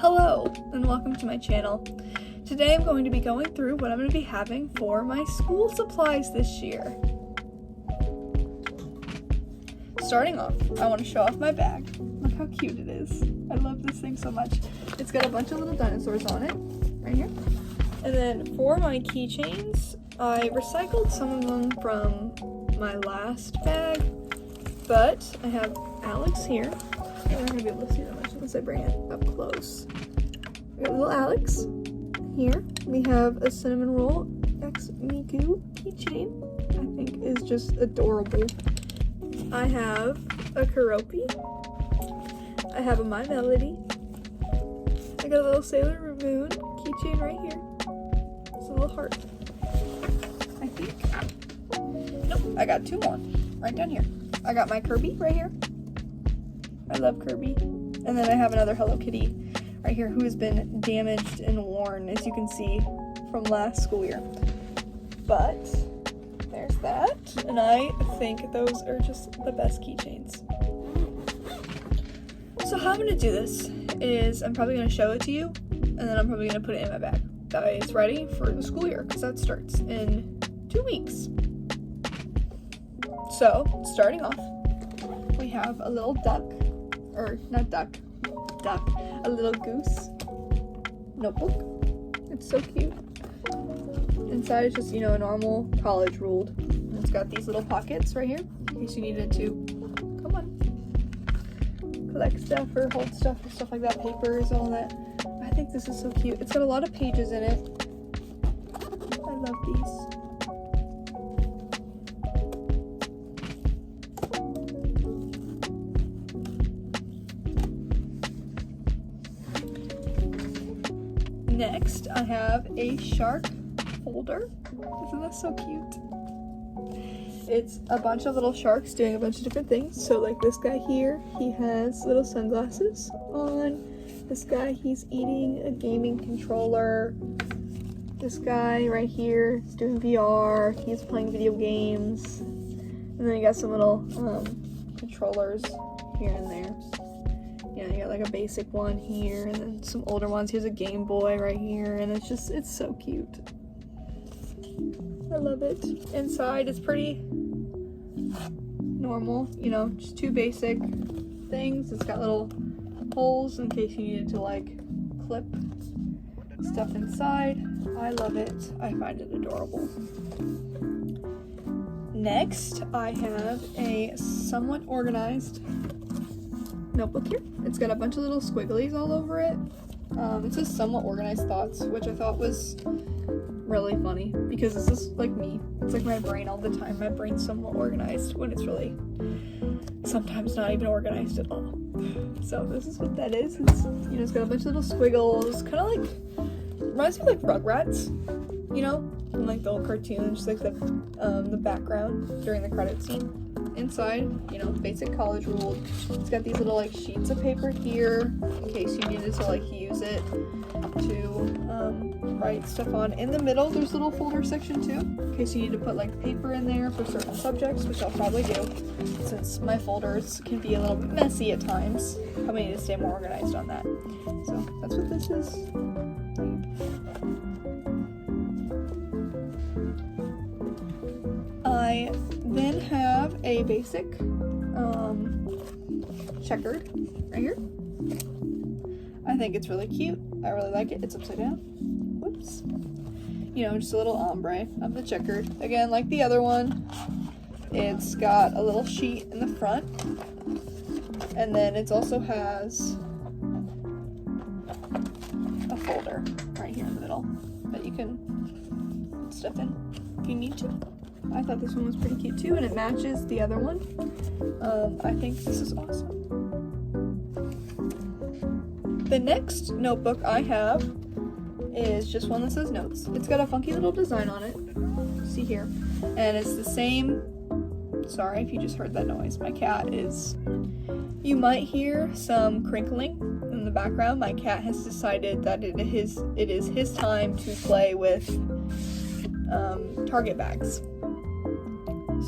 Hello, and welcome to my channel. Today I'm going to be going through what I'm going to be having for my school supplies this year. Starting off, I want to show off my bag. Look how cute it is. I love this thing so much. It's got a bunch of little dinosaurs on it, right here. And then for my keychains, I recycled some of them from my last bag, but I have Alex here. You're not gonna be able to see that much unless I bring it up close. We got little Alex here. We have a cinnamon roll X Miku keychain. I think is just adorable. I have a Karopi. I have a My Melody. I got a little Sailor Moon keychain right here. It's a little heart. I think. Nope, I got two more right down here. I got my Kirby right here. I love Kirby. And then I have another Hello Kitty right here who has been damaged and worn, as you can see, from last school year. But there's that. And I think those are just the best keychains. So how I'm going to do this is I'm probably going to show it to you, and then I'm probably going to put it in my bag. That way it's ready for the school year, because that starts in 2 weeks. So, starting off, we have a little duck. Or not duck, a little goose notebook. It's so cute. Inside is just, a normal college ruled. And it's got these little pockets right here in case you needed to, come on, collect stuff or hold stuff or stuff like that, papers, all that. I think this is so cute. It's got a lot of pages in it. I love these. Next, I have a shark folder. Isn't that so cute? It's a bunch of little sharks doing a bunch of different things. So like this guy here, he has little sunglasses on. This guy, he's eating a gaming controller. This guy right here is doing VR. He's playing video games. And then you got some little controllers here and there. You got like a basic one here, and then some older ones. Here's a Game Boy right here, and it's so cute. I love it. Inside it's pretty normal, just two basic things. It's got little holes in case you needed to like clip stuff inside. I love it. I find it adorable. Next, I have a somewhat organized notebook here. It's got a bunch of little squigglies all over it. It says somewhat organized thoughts, which I thought was really funny because this is like me. It's like my brain all the time. My brain's somewhat organized when it's really sometimes not even organized at all. So this is what that is. It's got a bunch of little squiggles, kind of like reminds me of like Rugrats, from like the old cartoons, just like the background during the credit scene. Inside, basic college rule. It's got these little like sheets of paper here in case you needed to like use it to write stuff on. In the middle, there's a little folder section too, in case you need to put like paper in there for certain subjects, which I'll probably do since my folders can be a little bit messy at times. Probably need to stay more organized on that. So that's what this is. I then have a basic checkered right here. I think it's really cute. I really like it. It's upside down. Whoops. Just a little ombre of the checkered. Again, like the other one, it's got a little sheet in the front. And then it also has a folder right here in the middle that you can put stuff in if you need to. I thought this one was pretty cute too, and it matches the other one. I think this is awesome. The next notebook I have is just one that says notes. It's got a funky little design on it. See here. And it's the same. Sorry if you just heard that noise. My cat is. You might hear some crinkling in the background. My cat has decided that it is his time to play with Target bags.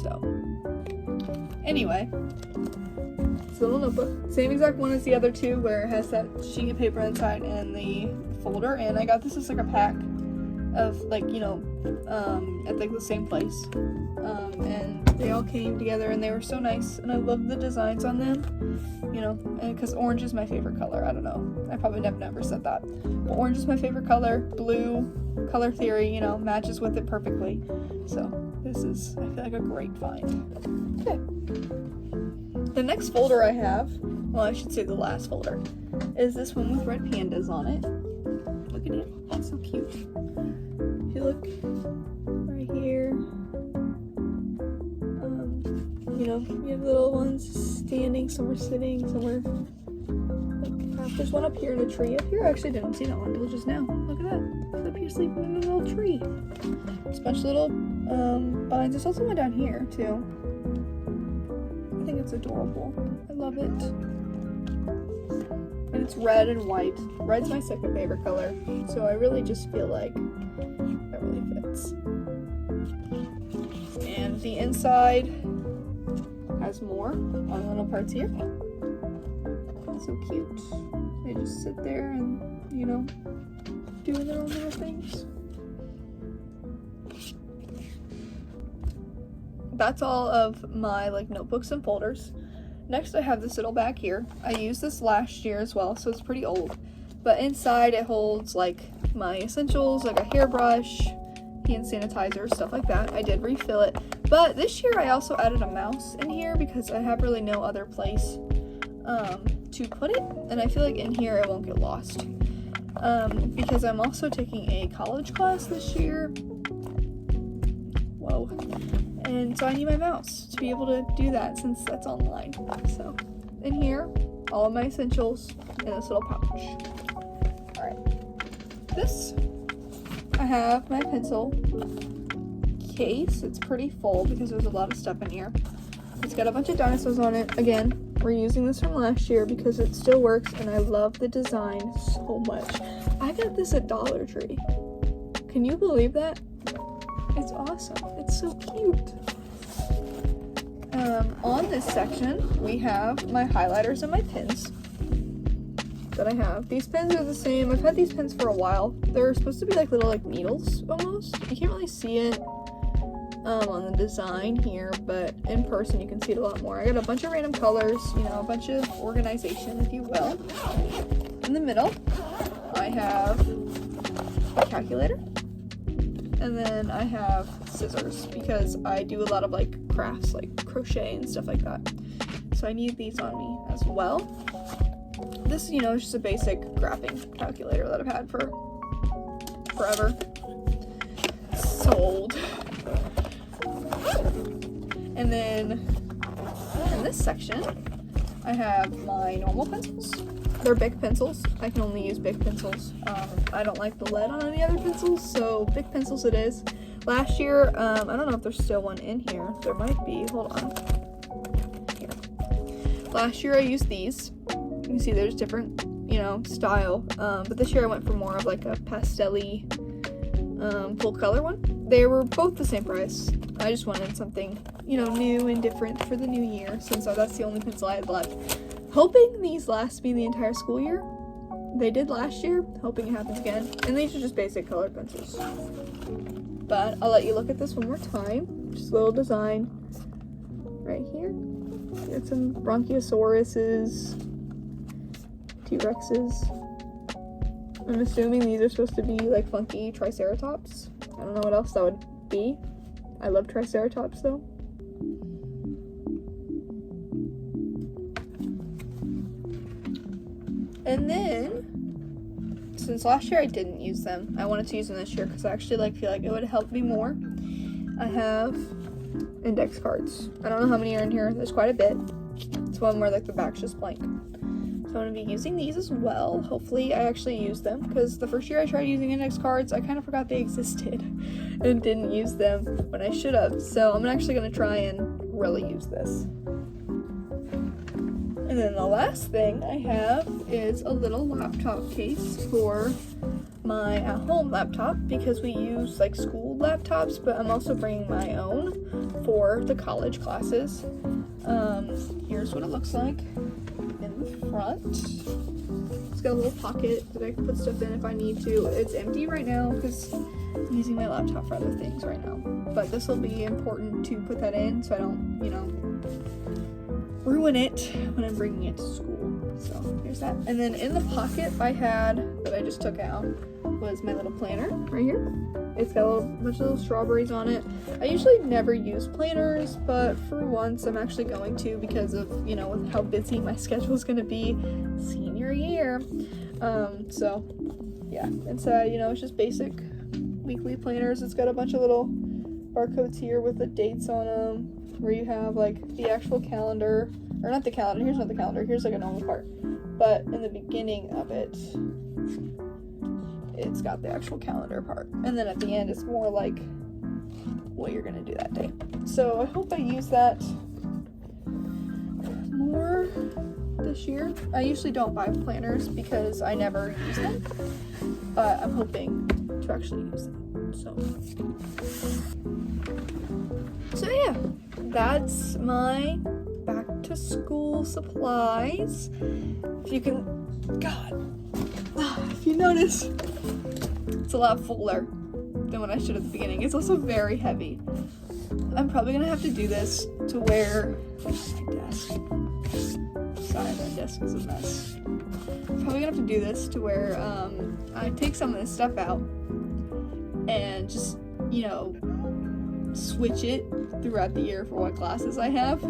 So, anyway, it's little notebook. Same exact one as the other two, where it has that sheet of paper inside and the folder. And I got this as like a pack of like, you know, at like the same place. And they all came together and they were so nice. And I love the designs on them, you know, because orange is my favorite color. I don't know. I probably never said that. But orange is my favorite color. Blue, color theory, you know, matches with it perfectly. So this is, I feel like, a great find. Okay. The next folder I have, well, I should say the last folder, is this one with red pandas on it. Look at it. It's so cute. If you look right here, you know, you have little ones standing, some are sitting, some are like, there's one up here in a tree. Up here, I actually didn't see that one until just now. Look at that. It's up here sleeping in a little tree. It's a bunch of little vines. There's also one down here, too. I think it's adorable. I love it. And it's red and white. Red's my second favorite color, so I really just feel like that really fits. And the inside has more on little parts here. That's so cute. They just sit there and, you know, doing their own little things. That's all of my like notebooks and folders. Next I have this little bag here. I used this last year as well, so it's pretty old. But inside it holds like my essentials, like a hairbrush, hand sanitizer, stuff like that. I did refill it. But this year I also added a mouse in here because I have really no other place to put it. And I feel like in here it won't get lost. Because I'm also taking a college class this year. Whoa. And so I need my mouse to be able to do that since that's online. So in here, all of my essentials in this little pouch. Alright. This, I have my pencil case. It's pretty full because there's a lot of stuff in here. It's got a bunch of dinosaurs on it. Again, we're using this from last year because it still works and I love the design so much. I got this at Dollar Tree. Can you believe that? It's awesome. It's so cute. On this section, we have my highlighters and my pens that I have. These pens are the same. I've had these pens for a while. They're supposed to be like little like needles almost. You can't really see it on the design here, but in person you can see it a lot more. I got a bunch of random colors, you know, a bunch of organization, if you will. In the middle, I have a calculator. And then I have scissors because I do a lot of like crafts, like crochet and stuff like that. So I need these on me as well. This, you know, is just a basic graphing calculator that I've had for forever. So old. And then in this section, I have my normal pencils. They're big pencils. I can only use big pencils. I don't like the lead on any other pencils, so big pencils it is. Last year, I don't know if there's still one in here. There might be. Hold on. Here. Last year I used these. You can see there's different, you know, style. But this year I went for more of like a pastel-y, full color one. They were both the same price. I just wanted something, you know, new and different for the new year, since that's the only pencil I had left. Hoping these last me the entire school year. They did last year, hoping it happens again. And these are just basic colored pencils. But I'll let you look at this one more time. Just a little design right here. Got some Bronchiosauruses, T-Rexes. I'm assuming these are supposed to be like funky Triceratops. I don't know what else that would be. I love Triceratops though. And then, since last year I didn't use them, I wanted to use them this year because I actually feel like it would help me more. I have index cards. I don't know how many are in here. There's quite a bit. It's one where like the back's just blank. So I'm going to be using these as well. Hopefully I actually use them because the first year I tried using index cards, I kind of forgot they existed and didn't use them when I should have. So I'm actually going to try and really use this. And then the last thing I have is a little laptop case for my at-home laptop because we use like school laptops, but I'm also bringing my own for the college classes. Here's what it looks like. front, it's got a little pocket that I can put stuff in if I need to. It's empty right now because I'm using my laptop for other things right now. But this will be important to put that in so I don't, you know, ruin it when I'm bringing it to school. So here's that. And then in the pocket I had, that I just took out, was my little planner right here. It's got a bunch of little strawberries on it. I usually never use planners, but for once I'm actually going to because of, you know, with how busy my schedule is going to be senior year. So yeah, it's you know, it's just basic weekly planners. It's got a bunch of little barcodes here with the dates on them, where you have like the actual calendar, or not the calendar, here's not the calendar, here's like a normal part, but in the beginning of it, it's got the actual calendar part, and then at the end it's more like what you're gonna do that day. So I hope I use that more this year. I usually don't buy planners because I never use them, but I'm hoping to actually use them. So yeah, that's my back to school supplies. If you can, if you notice, it's a lot fuller than what I should at the beginning. It's also very heavy. I'm probably gonna have to do this to where my desk. Sorry, my desk is a mess. I'm probably gonna have to do this to where I take some of this stuff out and just, you know, switch it throughout the year for what classes I have,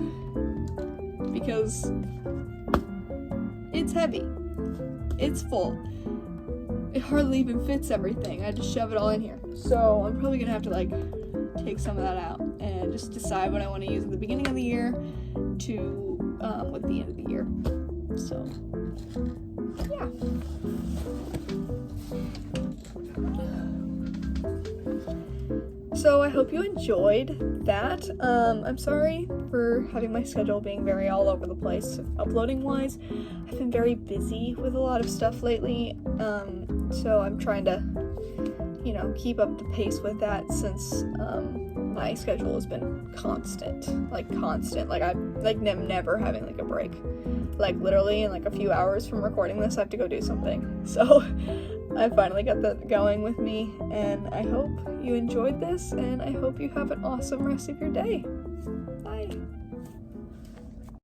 because it's heavy, it's full, it hardly even fits everything. I just shove it all in here. So I'm probably gonna have to like take some of that out and just decide what I want to use at the beginning of the year to with the end of the year. So yeah. So I hope you enjoyed that. I'm sorry for having my schedule being very all over the place uploading wise. I've been very busy with a lot of stuff lately, so I'm trying to, you know, keep up the pace with that since my schedule has been constant. I'm like never having like a break. Like literally in like a few hours from recording this, I have to go do something. So I finally got that going with me, and I hope you enjoyed this, and I hope you have an awesome rest of your day.